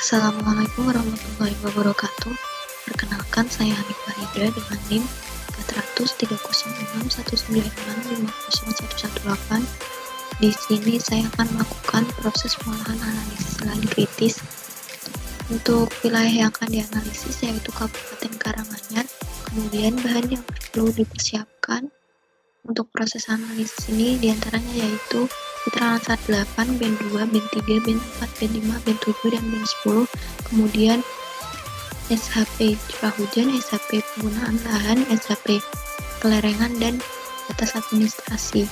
Assalamualaikum warahmatullahi wabarakatuh. Perkenalkan, saya Hanif Farida dengan NIM 4030619650118. Di sini saya akan melakukan proses pengolahan analisis lahan kritis. Untuk wilayah yang akan dianalisis yaitu Kabupaten Karanganyar. Kemudian bahan yang perlu dipersiapkan untuk proses analisis ini diantaranya yaitu keterangan saat 8, band 2, band 3, band 4, band 5, band 7, dan band 10. Kemudian SHP curah hujan, SHP penggunaan lahan, SHP kelerengan, dan batas administrasi.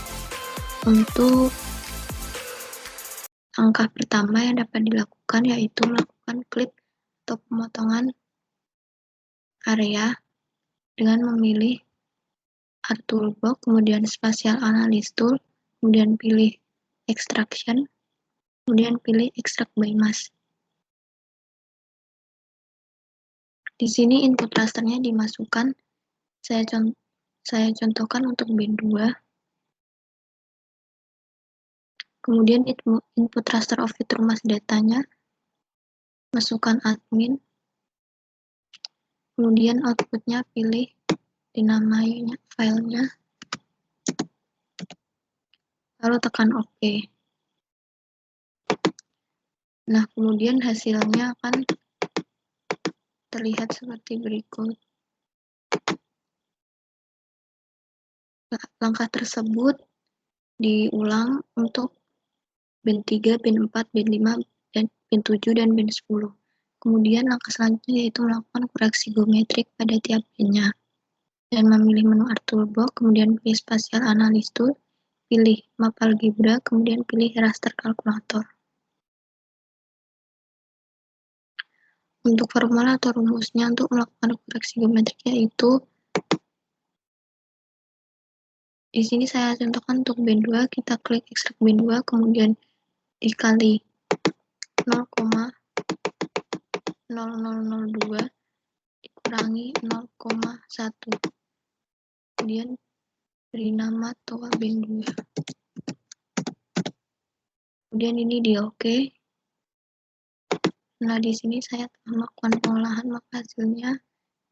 Untuk langkah pertama yang dapat dilakukan yaitu melakukan klik atau pemotongan area dengan memilih Art Toolbox, kemudian Spatial Analysis Tool, kemudian pilih Extraction, kemudian pilih Extract by Mass. Di sini input rasternya dimasukkan, saya contohkan untuk band 2. Kemudian input raster of fitur mass datanya, masukkan admin, kemudian outputnya pilih, dinamai filenya, lalu tekan OK. Nah, kemudian hasilnya akan terlihat seperti berikut. Langkah tersebut diulang untuk band 3, band 4, band 5, dan band 7, dan band 10. Kemudian langkah selanjutnya yaitu melakukan koreksi geometrik pada tiap bandnya. Dan memilih menu Art Toolbox, kemudian pilih Spatial Analysis Tool, pilih Map Algebra, kemudian pilih Raster Calculator. Untuk formula atau rumusnya untuk melakukan koreksi geometrik yaitu di sini saya contohkan untuk band 2, kita klik Extract band 2, kemudian dikali 0,0002 dikurangi 0,1. Kemudian beri nama toa band 2. Kemudian ini di OK. Nah, di sini saya telah melakukan pengolahan, maka hasilnya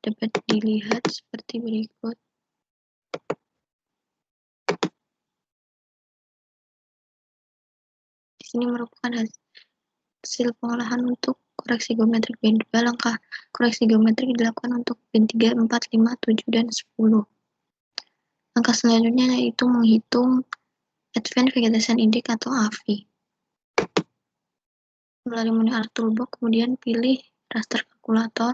dapat dilihat seperti berikut. Di sini merupakan hasil pengolahan untuk koreksi geometrik band 2. Langkah koreksi geometrik dilakukan untuk band 3, 4, 5, 7, dan 10. Langkah selanjutnya yaitu menghitung Advanced Vegetation Index atau AVI. Melalui menu Art Toolbox, kemudian pilih Raster Calculator.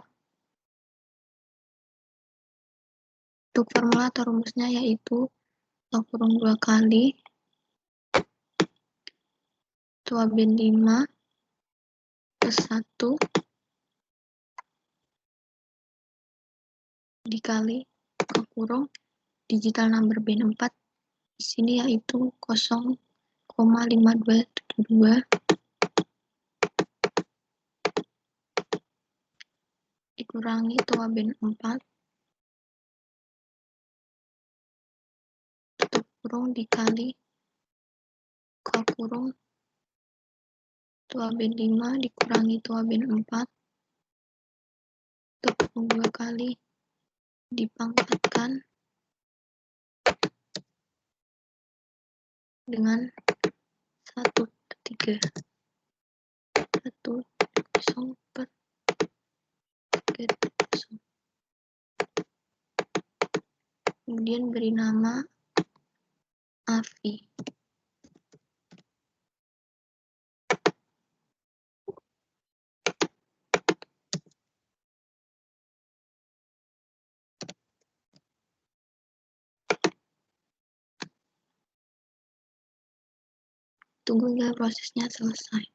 Untuk formula atau rumusnya yaitu kurung 2 kali toa band 5 plus 1 dikali kurung digital number band 4 di sini yaitu 0,5272 dikurangi toa band 4 tutup kurung dikali kurung toa band 5 dikurangi toa band 4 tutup kurung 2 kali dipangkatkan dengan 1/3 1/3. Kemudian beri nama AVI. Tunggu hingga prosesnya selesai.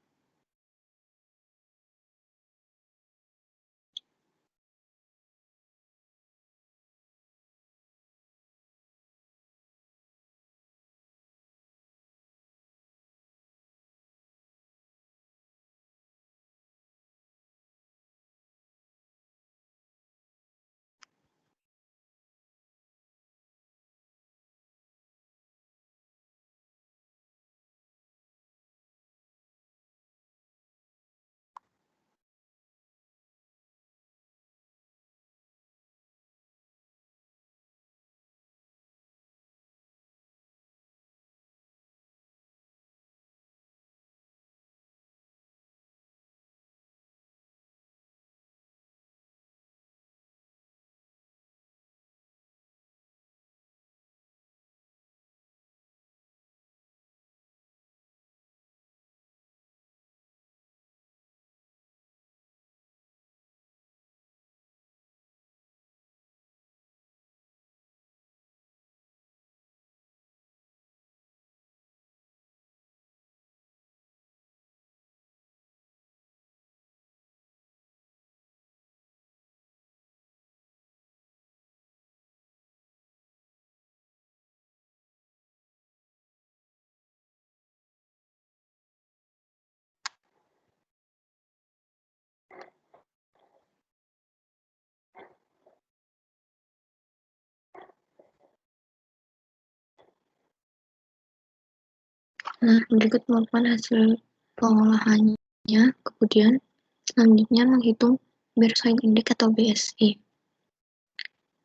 Nah, berikut merupakan hasil pengolahannya. Kemudian, selanjutnya menghitung Bersine Index atau BSI.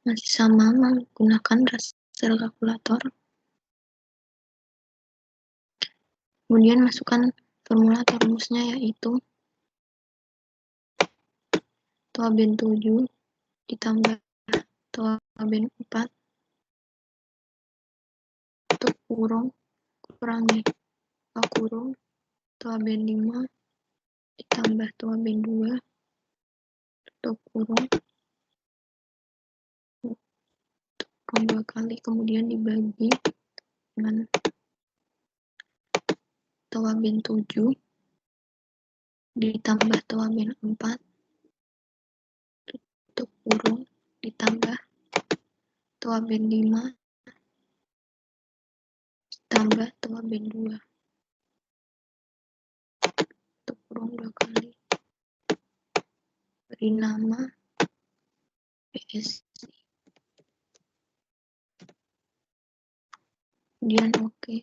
Masih sama menggunakan raster kalkulator. Kemudian masukkan formula atau rumusnya, yaitu TOA BEN 7 ditambah TOA BEN 4 tutup kurung kurangi TOA kurung TOA BEN 5 ditambah TOA BEN 2 tutup kurung 2 kali, kemudian dibagi dengan TOA BEN 7 ditambah TOA BEN 4 tutup kurung ditambah TOA BEN 5 ditambah TOA BEN 2 tutup kurung 2 kali, beri nama BSI, kemudian oke.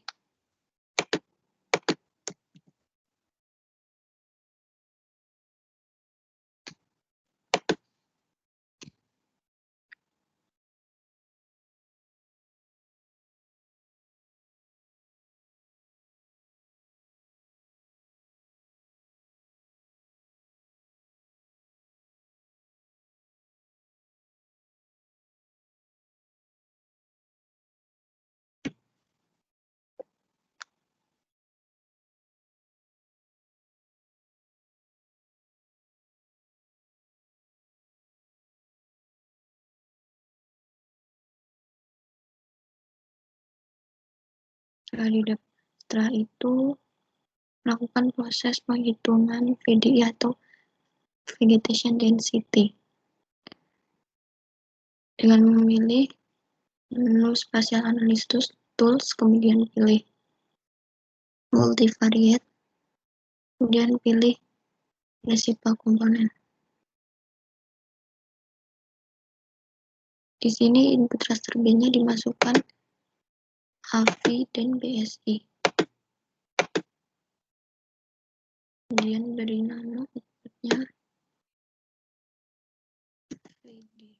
Setelah itu melakukan proses penghitungan VDI atau Vegetation Density dengan memilih menu Spatial Analysis Tools, kemudian pilih Multivariate, kemudian pilih Principal Component. Di sini input raster B-nya dimasukkan AV dan BSI. Kemudian beri nama inputnya VD.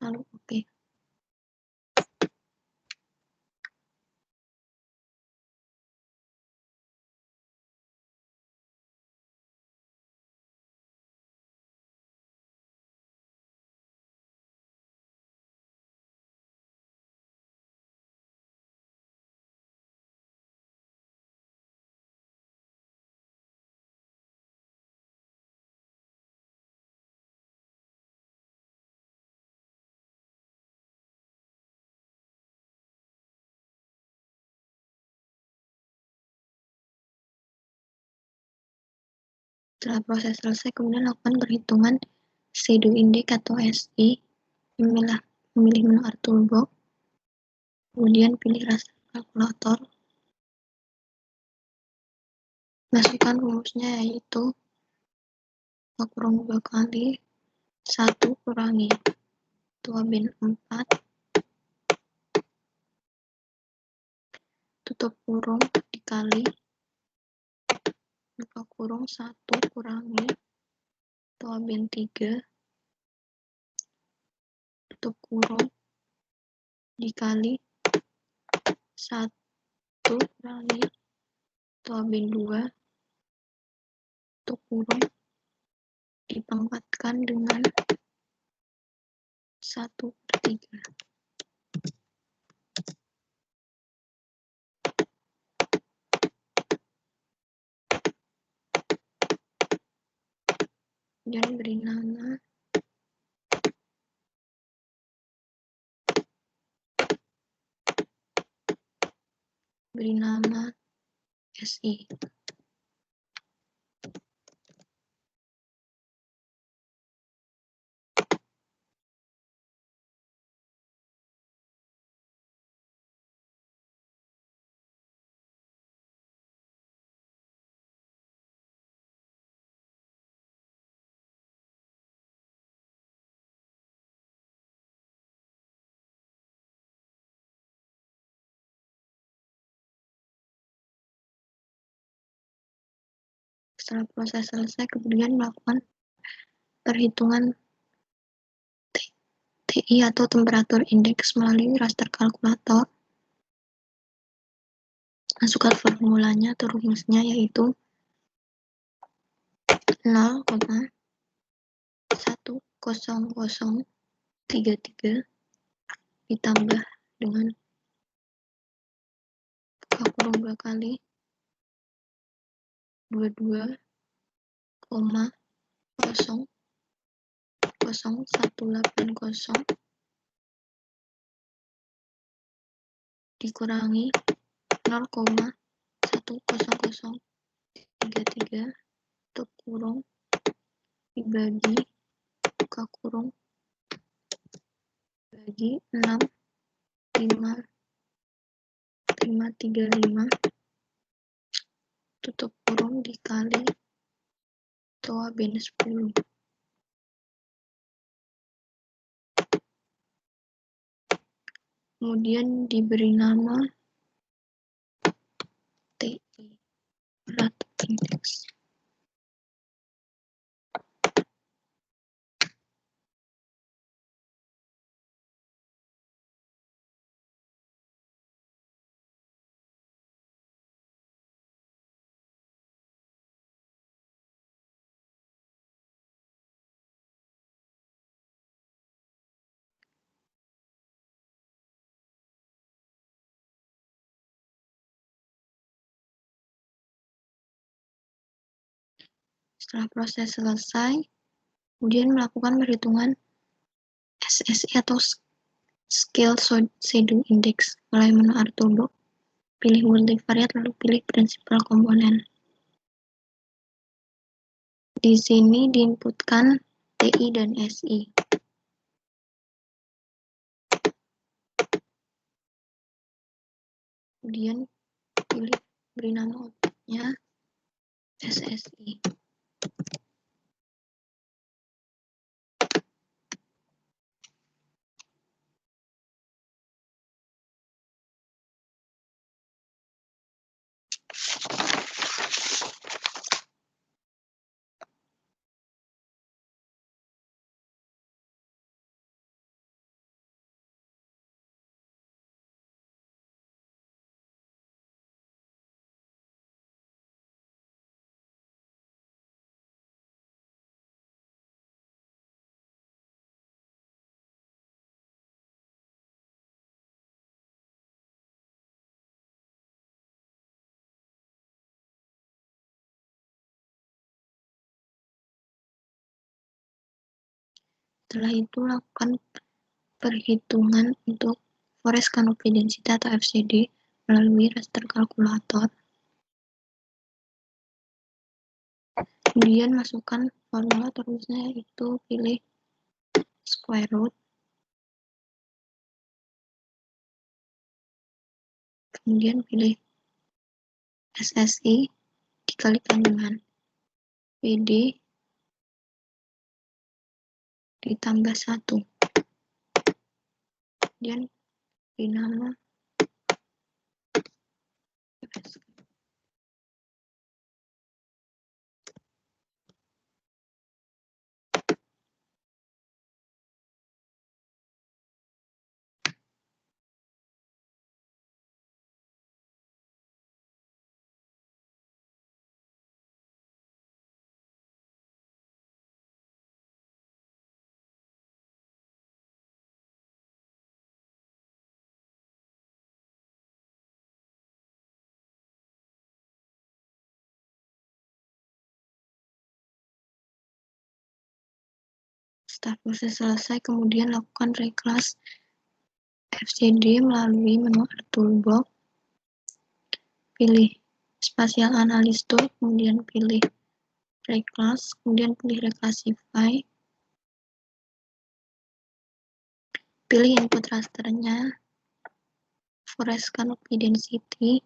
Lalu oke. Setelah proses selesai, kemudian lakukan perhitungan Shadow Index atau SI, memilih menu Art Toolbox, kemudian pilih raster kalkulator, masukkan rumusnya, yaitu kurung 2 kali 1 kurangi TOA BEN 4 tutup kurung dikali buka kurung 1 kurangi TOA BEN 3 tutup kurung dikali 1 kurangi TOA BEN 2 tutup kurung dipangkatkan dengan 1/3. Kemudian beri nama SI. Setelah proses selesai, kemudian melakukan perhitungan TI atau temperatur indeks melalui raster kalkulator. Masukkan formulanya atau rumusnya, yaitu 0,10033 ditambah dengan buka kurung 2 kali 22,00180 dikurangi 0,10033 tutup kurung dibagi buka kurung bagi 6,535 tutup kurung dikali toa bin 10. Kemudian diberi nama TI, berat indeks. Setelah proses selesai, kemudian melakukan perhitungan SSI atau Scale Shadow Index. Mulai menu Arturbox, pilih multivariate, lalu pilih principal komponen. Di sini diinputkan TI dan SI. Kemudian beri nama outputnya SSI. Setelah itu, lakukan perhitungan untuk forest canopy density atau FCD melalui raster kalkulator. Kemudian masukkan formula terusnya, yaitu pilih square root, kemudian pilih SSI dikalikan dengan PD ditambah 1. Kemudian beri nama Setelah proses selesai, kemudian lakukan reclass FCD melalui menu Arturbox, pilih Spatial Analysis Tool, kemudian pilih reclass, kemudian pilih reclassify, pilih input rasternya, forest canopy density,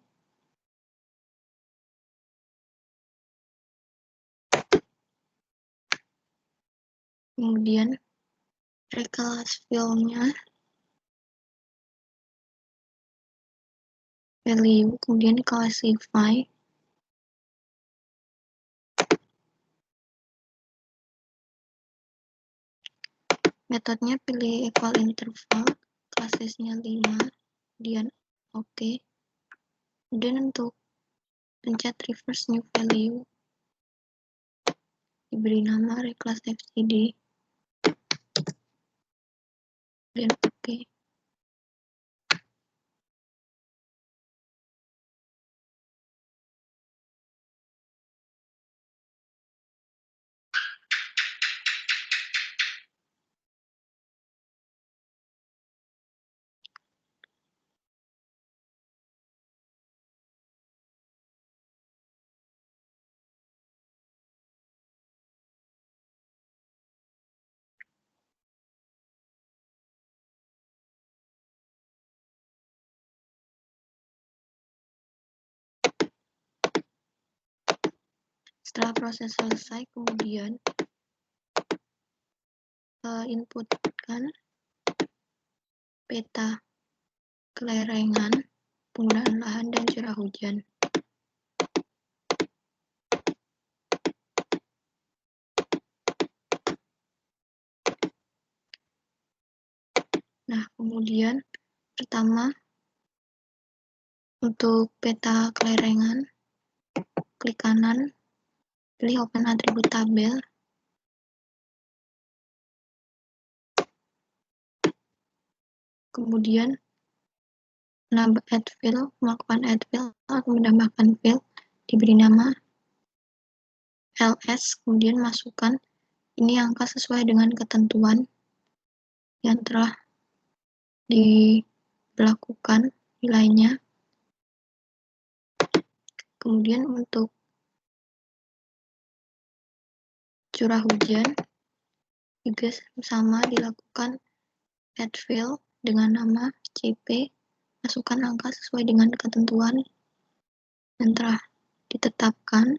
kemudian reclass fill-nya, value, kemudian classify, Metodenya pilih equal interval, classesnya 5, kemudian oke. Kemudian untuk pencet reverse new value, diberi nama reclass fcd, dan oke. Setelah proses selesai, kemudian inputkan peta kelerengan, penggunaan lahan, dan curah hujan. Nah, kemudian pertama untuk peta kelerengan, klik kanan, pilih open atribut tabel, kemudian add field, melakukan add field atau menambahkan field, diberi nama ls, kemudian masukkan ini angka sesuai dengan ketentuan yang telah diberlakukan nilainya. Kemudian untuk curah hujan juga sama, dilakukan add field dengan nama CP, masukkan angka sesuai dengan ketentuan yang telah ditetapkan.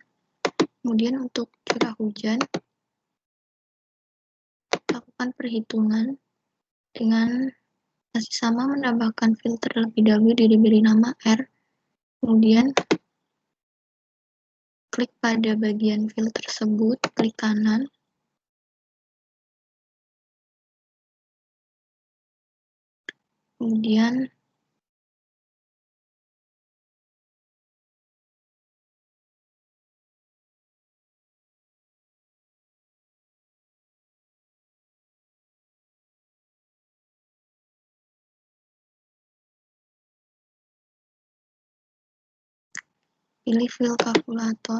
Kemudian untuk curah hujan, lakukan perhitungan dengan masih sama, menambahkan filter terlebih dahulu, diberi nama R, kemudian klik pada bagian field tersebut, klik kanan, kemudian pilih field kalkulator.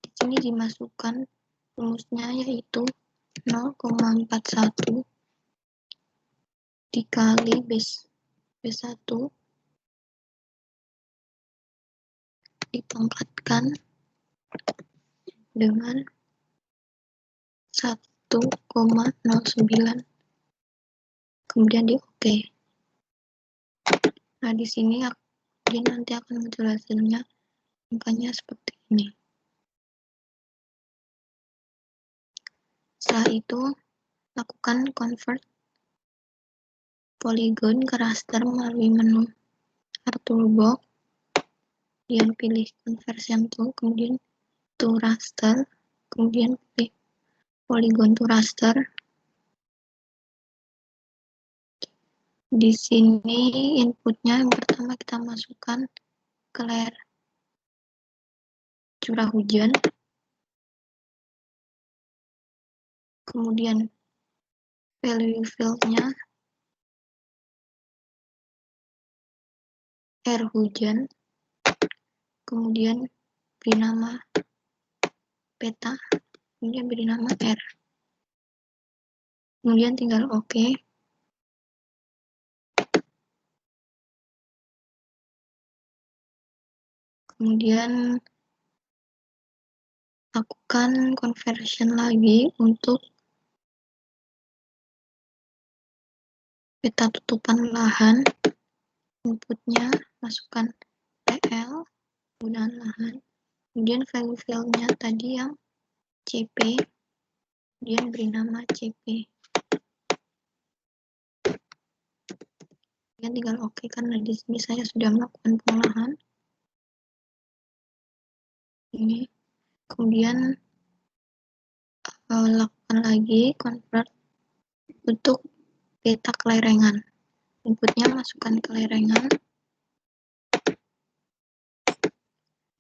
Di sini dimasukkan rumusnya, yaitu 0,41 dikali B1 dipangkatkan dengan 1,09, kemudian di oke. Nah, di sini dia nanti akan muncul hasilnya, angkanya seperti ini. Setelah itu, lakukan convert polygon ke raster melalui menu Art Toolbox, kemudian pilih conversion tool, kemudian to raster, kemudian pilih polygon to raster. Di sini inputnya yang pertama kita masukkan curah hujan, kemudian value field-nya air hujan, kemudian beri nama peta, kemudian beri nama R, kemudian tinggal oke. Kemudian lakukan conversion lagi untuk peta tutupan lahan, inputnya masukkan PL, penggunaan lahan, kemudian value field-nya tadi yang CP, kemudian beri nama CP. Kemudian tinggal oke, karena di sini saya sudah melakukan pengolahan. Ini kemudian masukkan lagi convert untuk peta kelerengan. Inputnya masukkan kelerengan,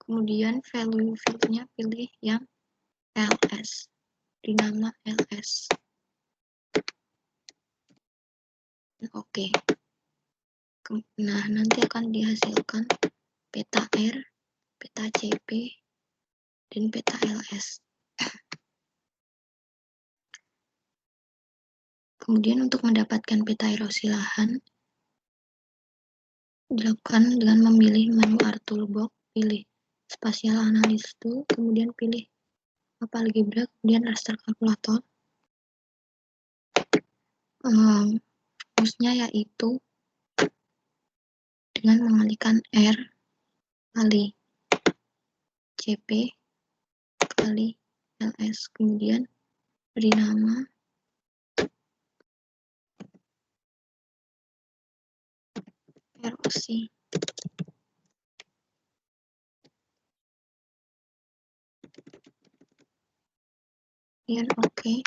kemudian value fieldnya pilih yang ls, di nama ls. Oke. Nah, nanti akan dihasilkan peta R, peta CP, dan peta ls. Kemudian untuk mendapatkan peta erosi lahan, dilakukan dengan memilih menu Art Toolbox, pilih Spatial Analysis Tool, kemudian pilih Map Algebra, kemudian Raster Calculator. Rumusnya yaitu dengan mengalihkan R kali CP kali LS, kemudian beri nama erosi. Kemudian oke.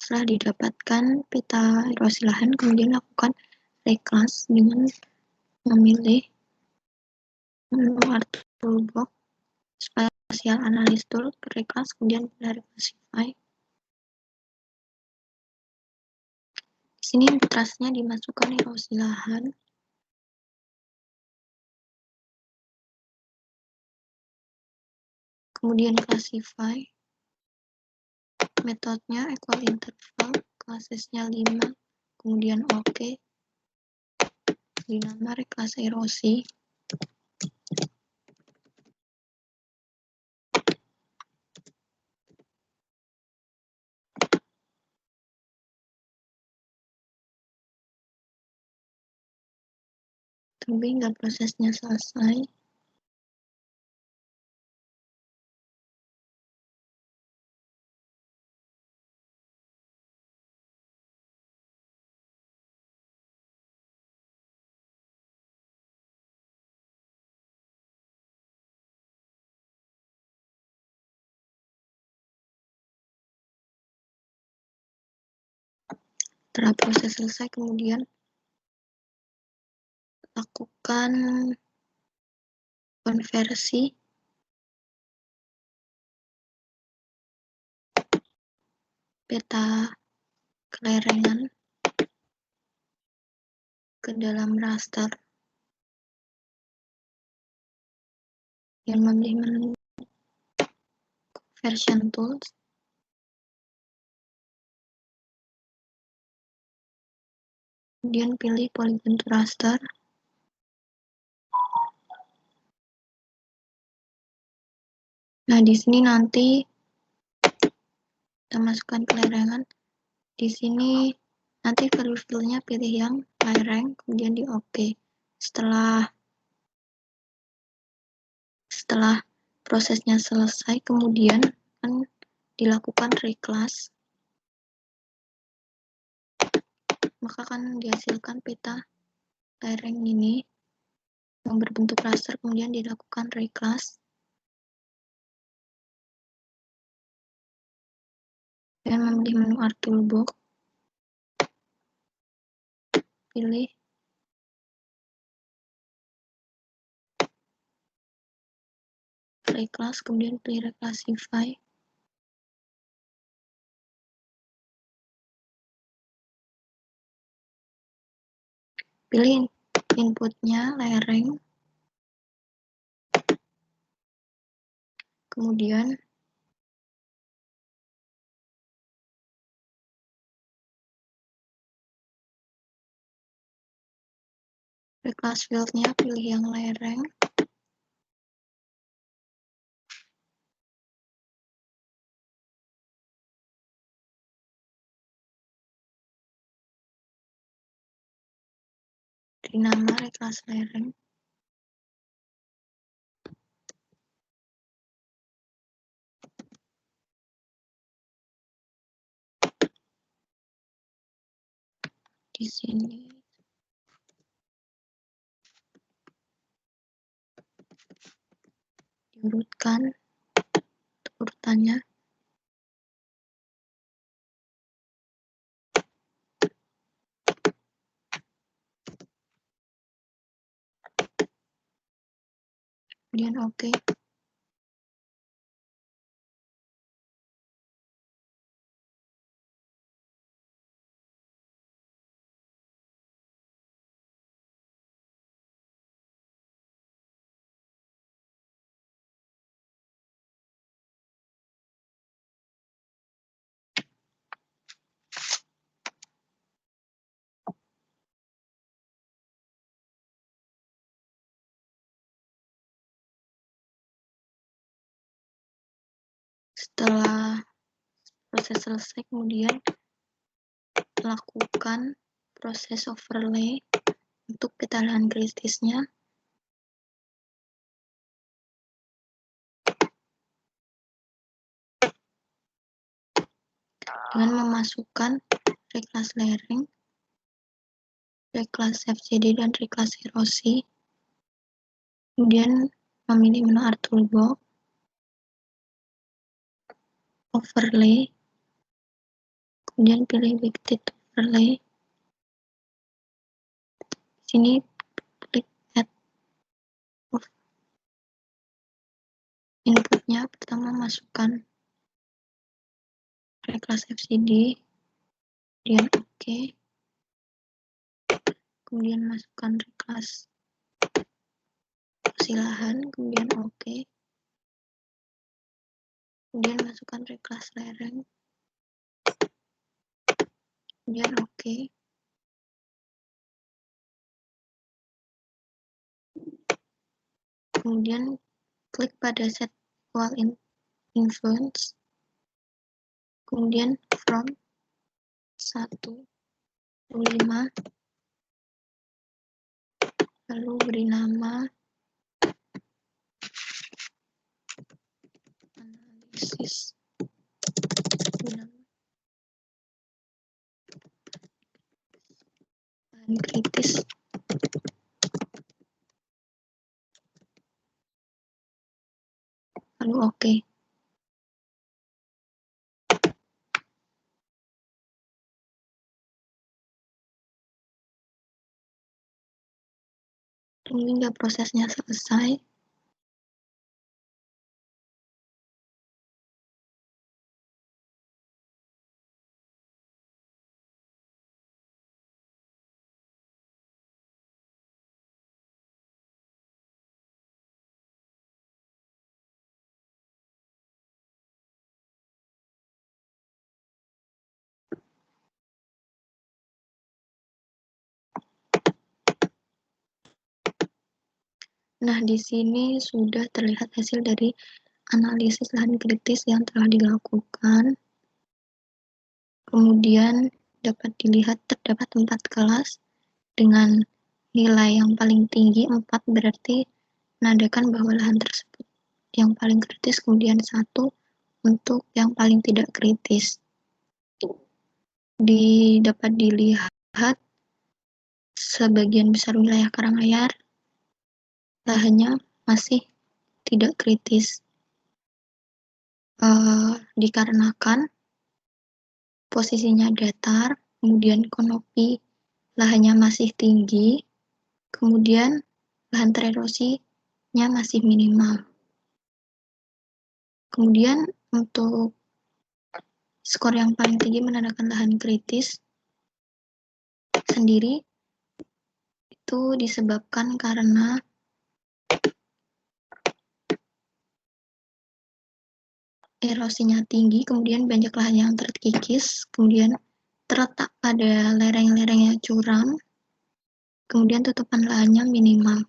Setelah didapatkan peta erosi lahan, kemudian lakukan reclass dengan memilih menu Art Toolbox, Spatial Analysis Tool, reclass, kemudian pilih Reclassify. Di sini input dimasukkan erosi lahan, kemudian classify, metodenya equal interval, classesnya 5, kemudian oke, di nama reclass erosi. Tunggu hingga prosesnya selesai. Setelah proses selesai, kemudian lakukan konversi peta kelerengan ke dalam raster yang memilih menu Conversion Tools, kemudian pilih Polygon to Raster. Nah, di sini nanti kita masukkan kelerengan. Di sini nanti value field-nya pilih yang lereng, kemudian di OK. Setelah prosesnya selesai, kemudian akan dilakukan reclass, maka akan dihasilkan peta lereng ini yang berbentuk raster, kemudian dilakukan reclass dan memilih menu Art Toolbox, pilih reclass, kemudian pilih Reclassify. Pilih inputnya lereng, kemudian reclass field-nya pilih yang lereng, beri nama reklas lereng. Di sini diurutkan urutannya. Kemudian oke. Setelah proses selesai, kemudian lakukan proses overlay untuk peta lahan kritisnya. Dengan memasukkan reklas lereng, reklas FCD, dan reklas erosi. Kemudian memilih menu Art Toolbox, overlay, kemudian pilih Vected Overlay. Di sini klik Add inputnya. Pertama masukkan reklas FCD, kemudian oke. Kemudian masukkan reklas lahan, kemudian oke. Kemudian masukkan reklas lereng, kemudian oke. Kemudian klik pada set equal influence, kemudian from 1 ke 5, lalu beri nama analisis lahan kritis. Lalu oke. Tunggu hingga prosesnya selesai. Nah, di sini sudah terlihat hasil dari analisis lahan kritis yang telah dilakukan. Kemudian dapat dilihat terdapat 4 kelas dengan nilai yang paling tinggi 4, berarti menandakan bahwa lahan tersebut yang paling kritis, kemudian 1 untuk yang paling tidak kritis. Dapat dilihat sebagian besar wilayah Karanganyar lahannya masih tidak kritis, dikarenakan posisinya datar, kemudian konopi lahannya masih tinggi, kemudian lahan tererosinya masih minimal. Kemudian untuk skor yang paling tinggi menandakan lahan kritis sendiri itu disebabkan karena erosinya tinggi, kemudian banyak lahan yang terkikis, kemudian terletak pada lereng-lereng yang curam, kemudian tutupan lahannya minimal.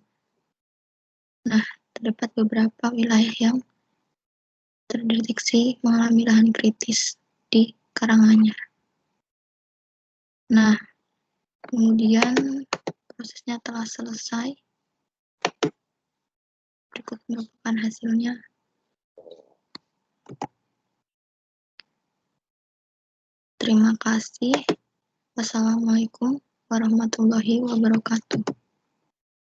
Nah, terdapat beberapa wilayah yang terdeteksi mengalami lahan kritis di Karanganyar. Nah, kemudian prosesnya telah selesai. Berikut merupakan hasilnya. Terima kasih. Wassalamualaikum warahmatullahi wabarakatuh.